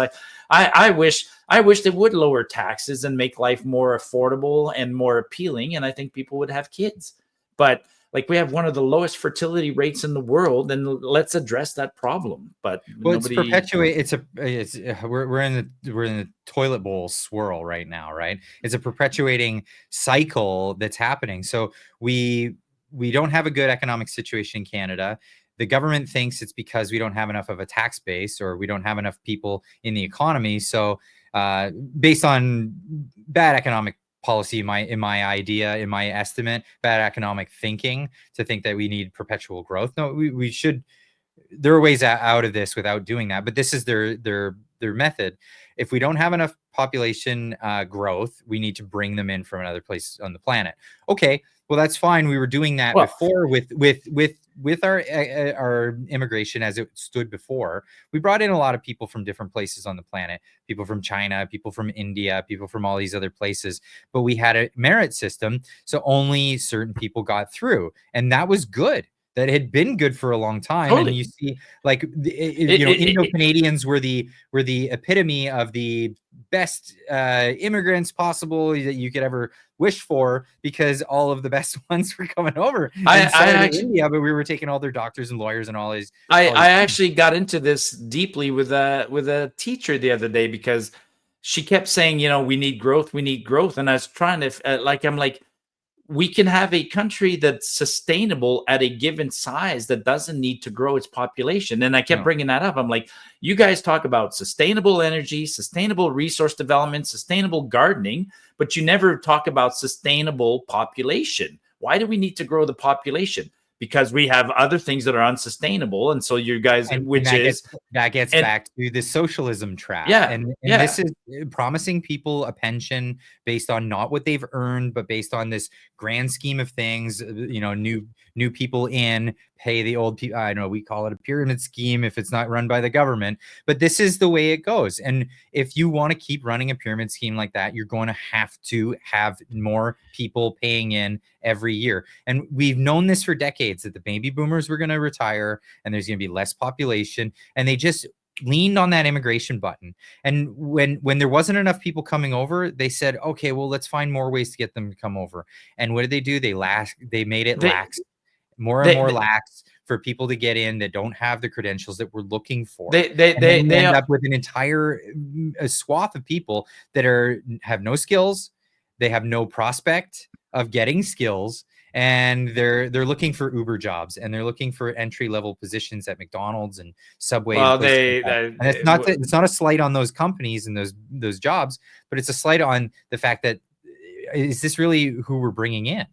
I wish they would lower taxes and make life more affordable and more appealing, and I think people would have kids. But like, we have one of the lowest fertility rates in the world, and let's address that problem. But well, nobody. We're in the toilet bowl swirl right now, right? It's a perpetuating cycle that's happening. So we don't have a good economic situation in Canada. The government thinks it's because we don't have enough of a tax base, or we don't have enough people in the economy. So based on bad economic policy, in my estimate, bad economic thinking, to think that we need perpetual growth. No, we should. There are ways out of this without doing that, but this is their method. If we don't have enough population growth, we need to bring them in from another place on the planet. Okay, well, that's fine. We were doing that before with our immigration as it stood before. We brought in a lot of people from different places on the planet, people from China, people from India, people from all these other places. But we had a merit system, so only certain people got through, and that was good. That had been good for a long time. Totally. And you see, like, Indo-Canadians were the epitome of the best immigrants possible that you could ever wish for, because all of the best ones were coming over. I actually, India, but we were taking all their doctors and lawyers and all these. I actually got into this deeply with a teacher the other day, because she kept saying, we need growth, and I was trying to we can have a country that's sustainable at a given size that doesn't need to grow its population. And I kept bringing that up. I'm like, you guys talk about sustainable energy, sustainable resource development, sustainable gardening, but you never talk about sustainable population. Why do we need to grow the population? Because we have other things that are unsustainable. And so you guys, that gets back to the socialism trap. And this is promising people a pension based on not what they've earned, but based on this grand scheme of things. New people in, pay the old people. I know we call it a pyramid scheme if it's not run by the government, but this is the way it goes. And if you want to keep running a pyramid scheme like that, you're going to have more people paying in every year. And we've known this for decades, that the baby boomers were going to retire and there's going to be less population. And they just leaned on that immigration button. And when there wasn't enough people coming over, they said, okay, well, let's find more ways to get them to come over. And what did they do? They made it lax. More and more lax for people to get in that don't have the credentials that we're looking for. They end up with an entire swath of people that have no skills. They have no prospect of getting skills, and they're looking for Uber jobs, and they're looking for entry level positions at McDonald's and Subway. Well, and it's not a slight on those companies and those jobs, but it's a slight on the fact that, is this really who we're bringing in?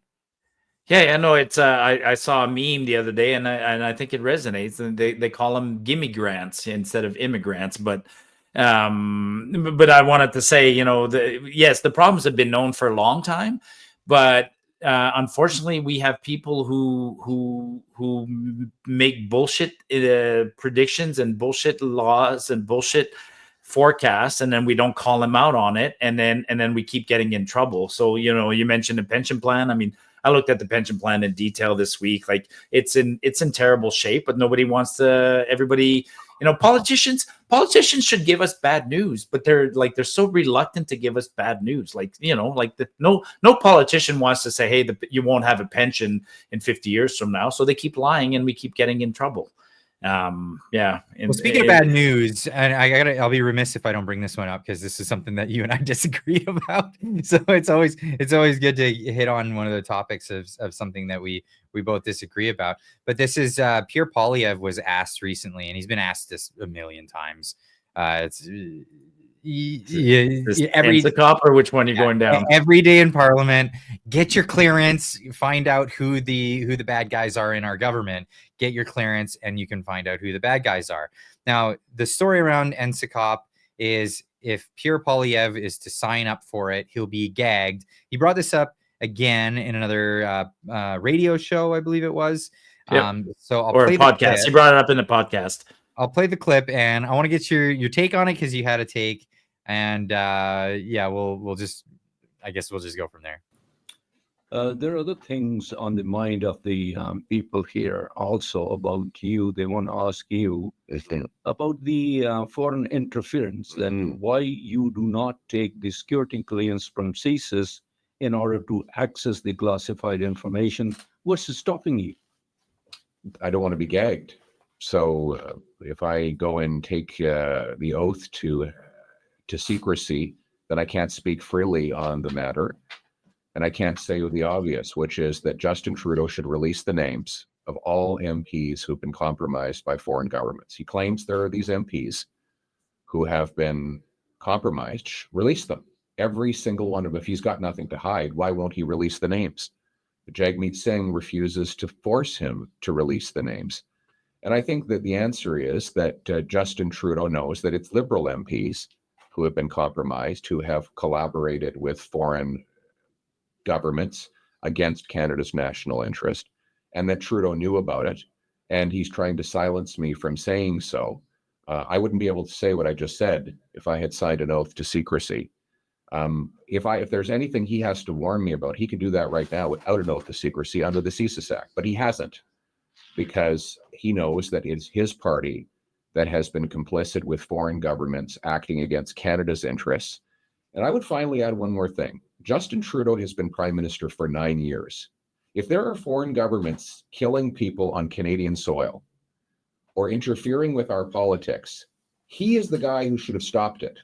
Yeah, no, it's I saw a meme the other day, and I think it resonates. And they call them gimme grants instead of immigrants. But I wanted to say, yes, the problems have been known for a long time, but unfortunately, we have people who make bullshit predictions and bullshit laws and bullshit forecasts, and then we don't call them out on it, and then we keep getting in trouble. So you mentioned a pension plan. I mean, I looked at the pension plan in detail this week. Like, it's in terrible shape, but nobody wants to. Everybody, politicians should give us bad news, but they're so reluctant to give us bad news. No politician wants to say, hey, you won't have a pension in 50 years from now. So they keep lying, and we keep getting in trouble. Well, speaking of bad news, and I'll be remiss if I don't bring this one up, because this is something that you and I disagree about. So it's always good to hit on one of the topics of something that we both disagree about. But this is Pierre Poilievre was asked recently, and he's been asked this a million times. Every NSICOP, or which one you're going down? Every day in Parliament, get your clearance, find out who the bad guys are in our government. Get your clearance, and you can find out who the bad guys are. Now, the story around NSICOP is, if Pierre Poilievre is to sign up for it, he'll be gagged. He brought this up again in another radio show, I believe it was. Yep. So I'll play a podcast. He brought it up in the podcast. I'll play the clip, and I want to get your take on it, because you had a take, and we'll just go from there. There are other things on the mind of the people here also about you. They want to ask you about the foreign interference, then why you do not take the security clearance from CSIS in order to access the classified information. What's stopping you? I don't want to be gagged. So if I go and take the oath to secrecy, then I can't speak freely on the matter. And I can't say the obvious, which is that Justin Trudeau should release the names of all MPs who've been compromised by foreign governments. He claims there are these MPs who have been compromised. Release them. Every single one of them. If he's got nothing to hide, why won't he release the names? Jagmeet Singh refuses to force him to release the names. And I think that the answer is that Justin Trudeau knows that it's Liberal MPs who have been compromised, who have collaborated with foreign governments against Canada's national interest, and that Trudeau knew about it, and he's trying to silence me from saying so. I wouldn't be able to say what I just said if I had signed an oath to secrecy. If there's anything he has to warn me about, he can do that right now without an oath to secrecy under the CSIS Act, but he hasn't, because he knows that it's his party that has been complicit with foreign governments acting against Canada's interests. And I would finally add one more thing. Justin Trudeau has been prime minister for 9 years. If there are foreign governments killing people on Canadian soil or interfering with our politics, he is the guy who should have stopped it.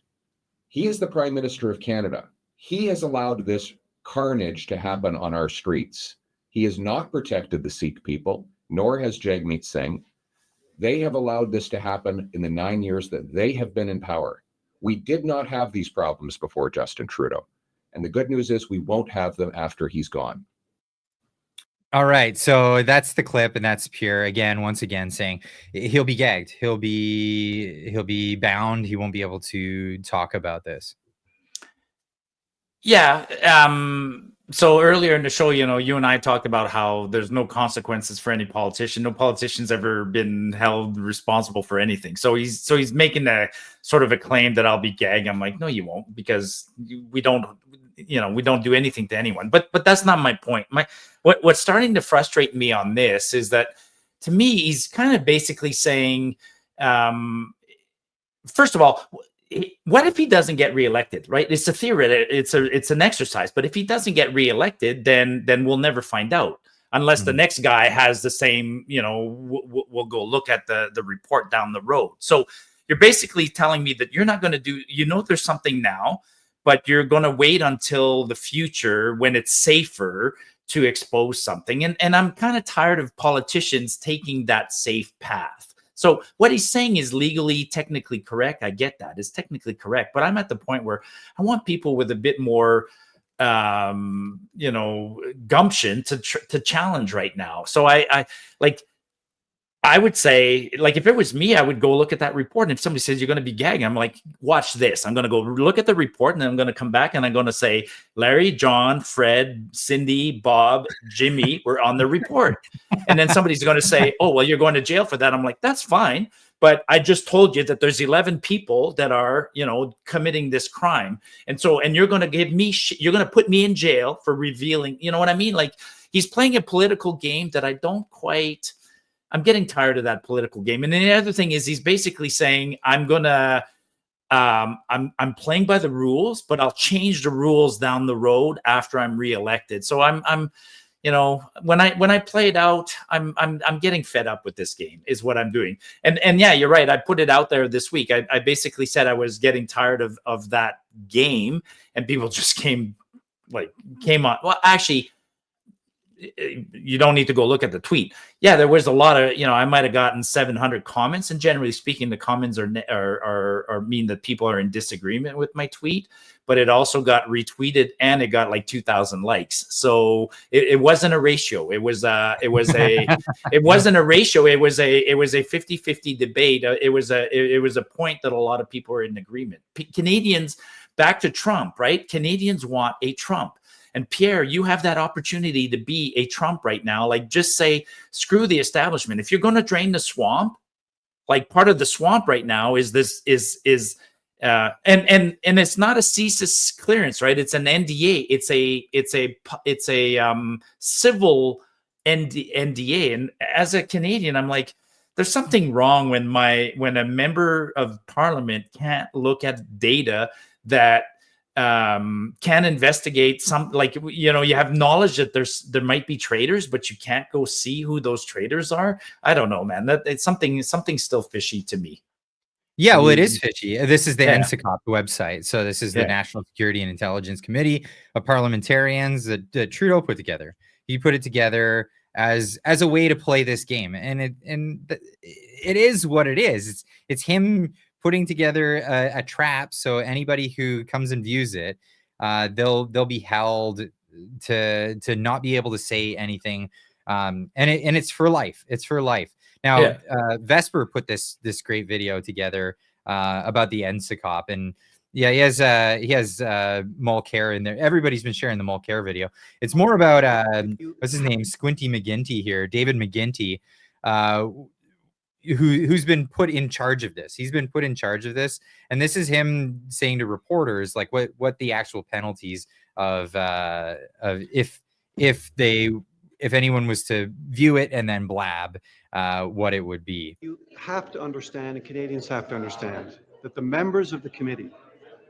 He is the prime minister of Canada. He has allowed this carnage to happen on our streets. He has not protected the Sikh people, nor has Jagmeet Singh. They have allowed this to happen in the 9 years that they have been in power. We did not have these problems before Justin Trudeau. And the good news is we won't have them after he's gone. All right, so that's the clip, and that's Pierre once again saying he'll be gagged, he'll be bound, he won't be able to talk about this. Yeah. So earlier in the show, you and I talked about how there's no consequences for any politician. No politician's ever been held responsible for anything. So he's making a sort of a claim that I'll be gagged. I'm like, no, you won't, because we don't do anything to anyone. But that's not my point. What's starting to frustrate me on this is that, to me, he's kind of basically saying, first of all, what if he doesn't get reelected, right? It's a theory, it's an exercise. But if he doesn't get reelected, then we'll never find out, unless the next guy has the same, we'll go look at the report down the road. So you're basically telling me that you're not going to do, there's something now, but you're going to wait until the future when it's safer to expose something. And I'm kind of tired of politicians taking that safe path. So what he's saying is legally, technically correct. I get that. It's technically correct. But I'm at the point where I want people with a bit more, gumption to challenge right now. So I would say, like, if it was me, I would go look at that report. And if somebody says you're going to be gagging, I'm like, watch this. I'm going to go look at the report, and then I'm going to come back and I'm going to say, Larry, John, Fred, Cindy, Bob, Jimmy were on the report. And then somebody's going to say, oh, well, you're going to jail for that. I'm like, that's fine. But I just told you that there's 11 people that are, committing this crime. And you're going to give me, you're going to put me in jail for revealing, you know what I mean? Like, he's playing a political game that I don't quite... I'm getting tired of that political game. And then the other thing is, he's basically saying, I'm playing by the rules, but I'll change the rules down the road after I'm reelected. So I'm when I play it out, I'm getting fed up with this game, is what I'm doing. And yeah, you're right. I put it out there this week. I basically said I was getting tired of that game, and people just came on. Well, actually, you don't need to go look at the tweet. Yeah, there was a lot of, I might have gotten 700 comments, and generally speaking, the comments are mean that people are in disagreement with my tweet. But it also got retweeted, and it got like 2,000 likes. So it wasn't a ratio. It wasn't a ratio. It was a 50-50 debate. It was a point that a lot of people are in agreement. Canadians, back to Trump, right? Canadians want a Trump. And Pierre, you have that opportunity to be a Trump right now. Like, just say, screw the establishment. If you're going to drain the swamp, like, part of the swamp right now is And it's not a CSIS clearance, right? It's an NDA. It's a civil NDA. And as a Canadian, I'm like, there's something wrong when a member of parliament can't look at data that can investigate some, like, you know, you have knowledge that there might be traitors, but you can't go see who those traitors are. I don't know, man. That it's something's still fishy to me. Yeah, well, it is fishy. This is the Yeah. NSICOP website. So this is the National Security and Intelligence Committee of Parliamentarians that Trudeau put together. He put it together as a way to play this game, and it is what it is. It's him putting together a trap, so anybody who comes and views it, they'll be held to not be able to say anything, and it's for life. It's for life. Now, Vesper put this great video together about the NSICOP, and yeah, he has Mulcair in there. Everybody's been sharing the Mulcair video. It's more about what's his name, Squinty McGinty here, David McGinty, who's been put in charge of this. He's been put in charge of this, and this is him saying to reporters like what the actual penalties of if anyone was to view it and then blab, what it would be. You have to understand, and Canadians have to understand, that the members of the committee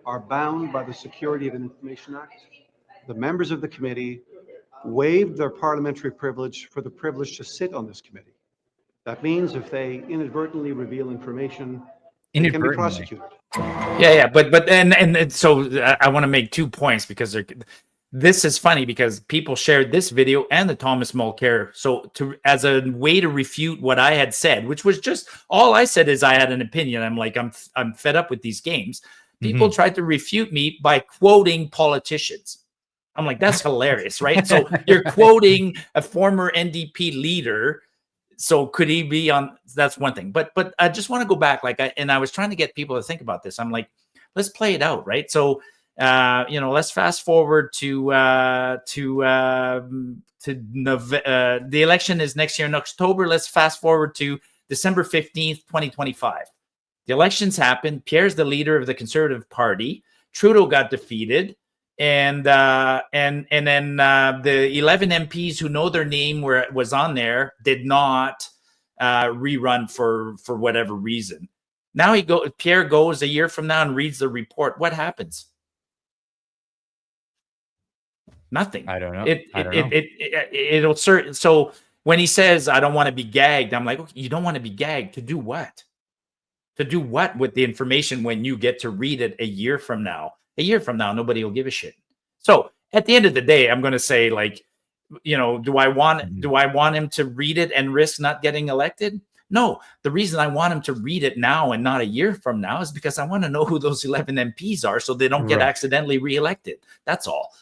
are bound by the Security of Information Act. The members of the committee waived their parliamentary privilege for the privilege to sit on this committee. That means if they inadvertently reveal information, they can be prosecuted. Yeah, but and so I want to make 2 points, because this is funny because people shared this video and the Thomas Mulcair. So as a way to refute what I had said, which was just all I said is I had an opinion. I'm like, I'm fed up with these games. People tried to refute me by quoting politicians. I'm like, that's hilarious, right? So you're quoting a former NDP leader. So could he be on? That's one thing. But I just want to go back, I was trying to get people to think about this. I'm like, let's play it out, right? So let's fast forward to the election is next year in October. Let's fast forward to December 15th, 2025. The elections happened. Pierre's the leader of the Conservative Party. Trudeau got defeated, and then the 11 MPs who know their name was on there did not rerun for whatever reason. Now Pierre goes a year from now and reads the report. What happens? Nothing. I don't know. It'll certain. So when he says, "I don't want to be gagged," I'm like, okay, you don't want to be gagged to do what? To do what with the information when you get to read it a year from now? A year from now, nobody will give a shit. So at the end of the day, I'm going to say, like, do I want him to read it and risk not getting elected? No. The reason I want him to read it now and not a year from now is because I want to know who those 11 MPs are, so they don't get accidentally reelected. That's all.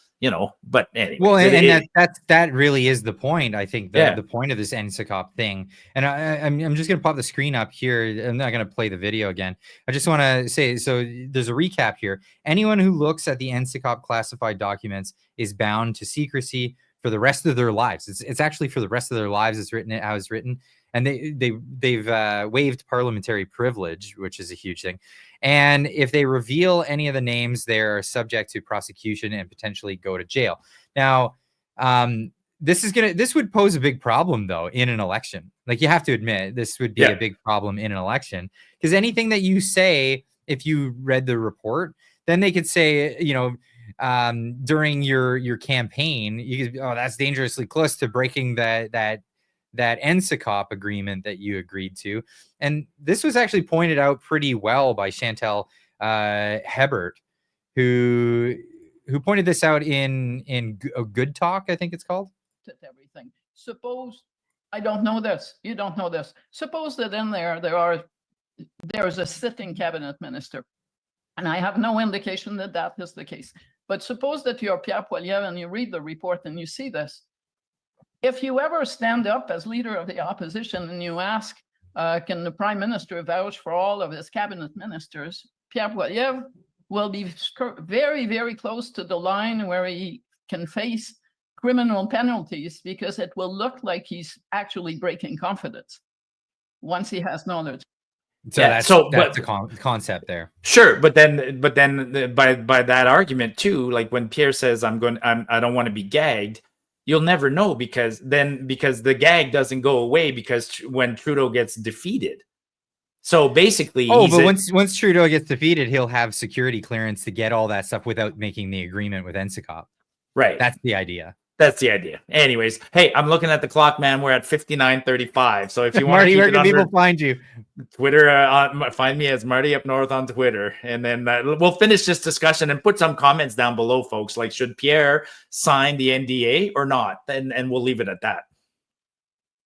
But anyway. Well, and that really is the point. I think the point of this NSICOP thing, and I'm just going to pop the screen up here. I'm not going to play the video again. I just want to say, so there's a recap here. Anyone who looks at the NSICOP classified documents is bound to secrecy for the rest of their lives. It's actually for the rest of their lives. It's written how it's written, and they've waived parliamentary privilege, which is a huge thing. And if they reveal any of the names, they're subject to prosecution and potentially go to jail. Now, this would pose a big problem, though, in an election. Like, you have to admit, this would be a big problem in an election, because anything that you say, if you read the report, then they could say, during your campaign, you could, that's dangerously close to breaking that NSICOP agreement that you agreed to. And this was actually pointed out pretty well by Chantal Hebert, who pointed this out in a Good Talk, I think it's called. Everything. Suppose, I don't know this, you don't know this. Suppose that in there's a sitting cabinet minister, and I have no indication that is the case. But suppose that you're Pierre Poilievre and you read the report and you see this. If you ever stand up as leader of the opposition and you ask, can the prime minister vouch for all of his cabinet ministers, Pierre Poilievre will be very, very close to the line where he can face criminal penalties, because it will look like he's actually breaking confidence once he has knowledge. So Yeah, that's so, that's but- the concept there. Sure, but then by that argument too, like when Pierre says I don't want to be gagged, you'll never know because the gag doesn't go away because when Trudeau gets defeated. So basically, but once Trudeau gets defeated, he'll have security clearance to get all that stuff without making the agreement with NSICOP. Right. That's the idea. That's the idea. Anyways, hey, I'm looking at the clock, man. We're at 59:35. So if you want Marty, to where keep can it people under find you? Twitter, find me as Marty Up North on Twitter, and then we'll finish this discussion and put some comments down below, folks. Like, should Pierre sign the NDA or not? And we'll leave it at that.